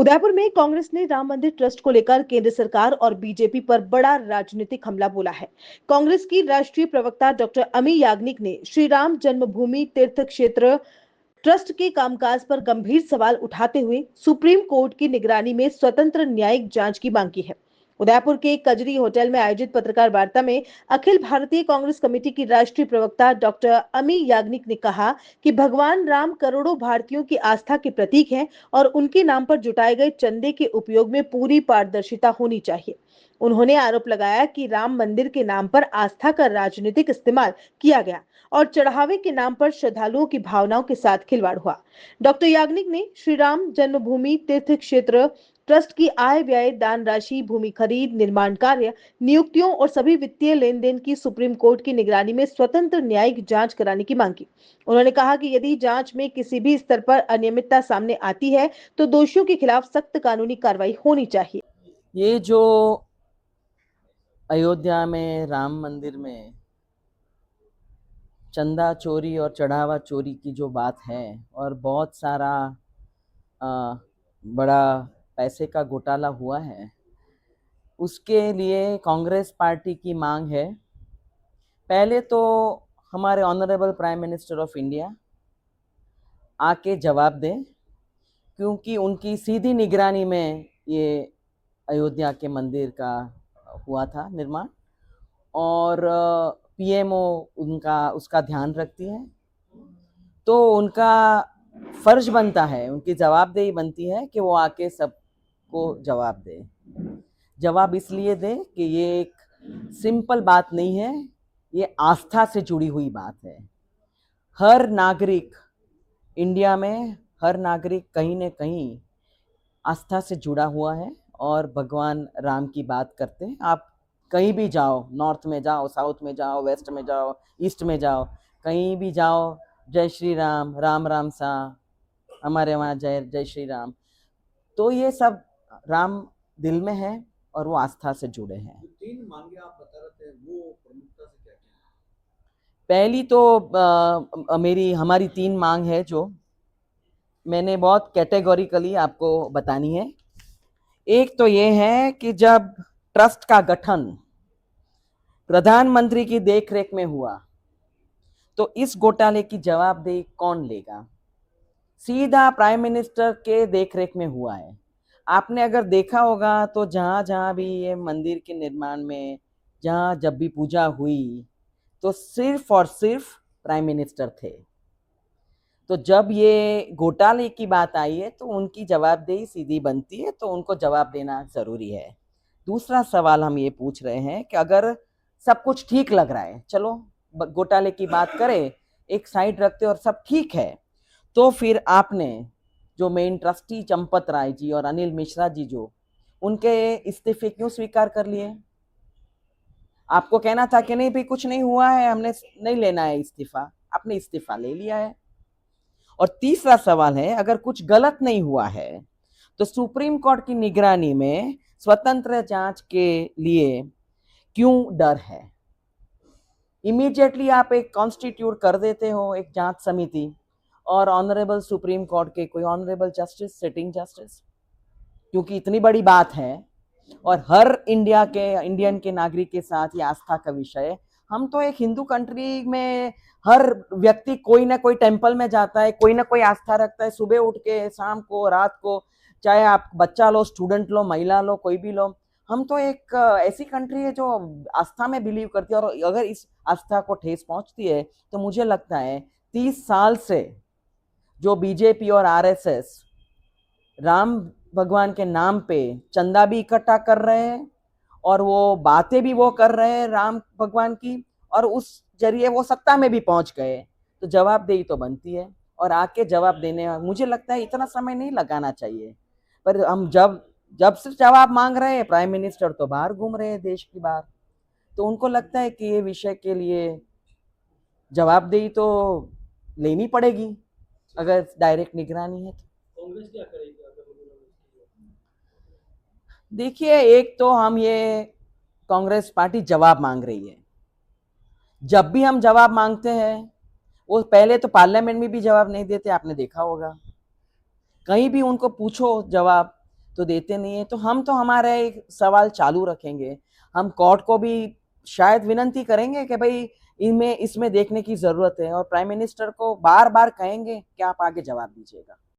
उदयपुर में कांग्रेस ने राम मंदिर ट्रस्ट को लेकर केंद्र सरकार और बीजेपी पर बड़ा राजनीतिक हमला बोला है। कांग्रेस की राष्ट्रीय प्रवक्ता डॉक्टर अमी याग्निक ने श्री राम जन्मभूमि तीर्थ क्षेत्र ट्रस्ट के कामकाज पर गंभीर सवाल उठाते हुए सुप्रीम कोर्ट की निगरानी में स्वतंत्र न्यायिक जांच की मांग की है। उदयपुर के कजरी होटल में आयोजित पत्रकार वार्ता में अखिल भारतीय कांग्रेस कमेटी की राष्ट्रीय प्रवक्ता डॉक्टर अमी याग्निक ने कहा कि भगवान राम करोड़ों भारतीयों की आस्था के प्रतीक हैं और उनके नाम पर जुटाए गए चंदे के उपयोग में पूरी पारदर्शिता होनी चाहिए। उन्होंने आरोप लगाया कि राम मंदिर के नाम पर आस्था का राजनीतिक इस्तेमाल किया गया और चढ़ावे के नाम पर श्रद्धालुओं की भावनाओं के साथ खिलवाड़ हुआ। डॉक्टर याग्निक ने श्री राम जन्मभूमि तीर्थ क्षेत्र ट्रस्ट की आय व्यय, दान राशि, भूमि खरीद, निर्माण कार्य, नियुक्तियों और सभी वित्तीय लेन देन की सुप्रीम कोर्ट की निगरानी में स्वतंत्र न्यायिक जांच कराने की मांग की। उन्होंने कहा कि यदि जांच में किसी भी स्तर पर अनियमितता सामने आती है तो दोषियों के खिलाफ सख्त कानूनी कार्रवाई होनी चाहिए। ये जो अयोध्या में राम मंदिर में चंदा चोरी और चढ़ावा चोरी की जो बात है और बहुत सारा बड़ा पैसे का घोटाला हुआ है, उसके लिए कांग्रेस पार्टी की मांग है। पहले तो हमारे honourable prime minister of India आके जवाब दें, क्योंकि उनकी सीधी निगरानी में ये अयोध्या के मंदिर का हुआ था निर्माण, और पीएमओ उनका उसका ध्यान रखती है, तो उनका फर्ज बनता है, उनकी जवाबदेही बनती है कि वो आके सबको जवाब दे। जवाब इसलिए दे कि ये एक सिंपल बात नहीं है, ये आस्था से जुड़ी हुई बात है। हर नागरिक इंडिया में, हर नागरिक कहीं न कहीं आस्था से जुड़ा हुआ है और भगवान राम की बात करते हैं। आप कहीं भी जाओ, नॉर्थ में जाओ, साउथ में जाओ, वेस्ट में जाओ, ईस्ट में जाओ, कहीं भी जाओ, जय श्री राम, राम राम सा, हमारे वहाँ जय जय श्री राम। तो ये सब राम दिल में है और वो आस्था से जुड़े हैं। तीन मांगे आप बता रहे थे, वो प्रमुखता से क्या क्या? पहली तो हमारी 3 मांग है जो मैंने बहुत कैटेगोरिकली आपको बतानी है। एक तो ये है कि जब ट्रस्ट का गठन प्रधानमंत्री की देखरेख में हुआ तो इस घोटाले की जवाबदेही कौन लेगा? सीधा प्राइम मिनिस्टर के देखरेख में हुआ है। आपने अगर देखा होगा तो जहां जहां भी ये मंदिर के निर्माण में, जहां जब भी पूजा हुई, तो सिर्फ और सिर्फ प्राइम मिनिस्टर थे। तो जब ये घोटाले की बात आई है तो उनकी जवाबदेही सीधी बनती है, तो उनको जवाब देना जरूरी है। दूसरा सवाल हम ये पूछ रहे हैं कि अगर सब कुछ ठीक लग रहा है, चलो घोटाले की बात करें, एक साइड रखते और सब ठीक है, तो फिर आपने जो मेन ट्रस्टी चंपत राय जी और अनिल मिश्रा जी जो उनके इस्तीफे क्यों स्वीकार कर लिए? आपको कहना था कि नहीं भाई कुछ नहीं हुआ है, हमने नहीं लेना है इस्तीफा, आपने इस्तीफा ले लिया है। और तीसरा सवाल है, अगर कुछ गलत नहीं हुआ है तो सुप्रीम कोर्ट की निगरानी में स्वतंत्र जांच के लिए क्यों डर है? इमीडिएटली आप एक कॉन्स्टिट्यूट कर देते हो एक जांच समिति और ऑनरेबल सुप्रीम कोर्ट के कोई ऑनरेबल जस्टिस, सिटिंग जस्टिस, क्योंकि इतनी बड़ी बात है और हर इंडियन के नागरिक के साथ ये आस्था का विषय है। हम तो एक हिंदू कंट्री में हर व्यक्ति कोई ना कोई टेंपल में जाता है, कोई ना कोई आस्था रखता है, सुबह उठ के, शाम को, रात को, चाहे आप बच्चा लो, स्टूडेंट लो, महिला लो, कोई भी लो। हम तो एक ऐसी कंट्री है जो आस्था में बिलीव करती है, और अगर इस आस्था को ठेस पहुंचती है तो मुझे लगता है 30 साल से जो बीजेपी और आरएसएस राम भगवान के नाम पे चंदा भी इकट्ठा कर रहे हैं और वो बातें भी वो कर रहे हैं राम भगवान की, और उस जरिए वो सत्ता में भी पहुंच गए, तो जवाबदेही तो बनती है। और आके जवाब देने में मुझे लगता है इतना समय नहीं लगाना चाहिए। पर हम जब जब से जवाब मांग रहे हैं, प्राइम मिनिस्टर तो बाहर घूम रहे हैं, देश की बाहर, तो उनको लगता है कि ये विषय के लिए जवाबदेही तो लेनी पड़ेगी अगर डायरेक्ट निगरानी है तो। कांग्रेस क्या करेगी? देखिए, एक तो हम ये कांग्रेस पार्टी जवाब मांग रही है। जब भी हम जवाब मांगते हैं, वो पहले तो पार्लियामेंट में भी जवाब नहीं देते, आपने देखा होगा। कहीं भी उनको पूछो जवाब, तो देते नहीं है। तो हम तो हमारा एक सवाल चालू रखेंगे। हम कोर्ट को भी शायद विनंती करेंगे कि भाई इनमें इसमें देखने की जरूरत है, और प्राइम मिनिस्टर को बार बार कहेंगे कि आप आगे जवाब दीजिएगा।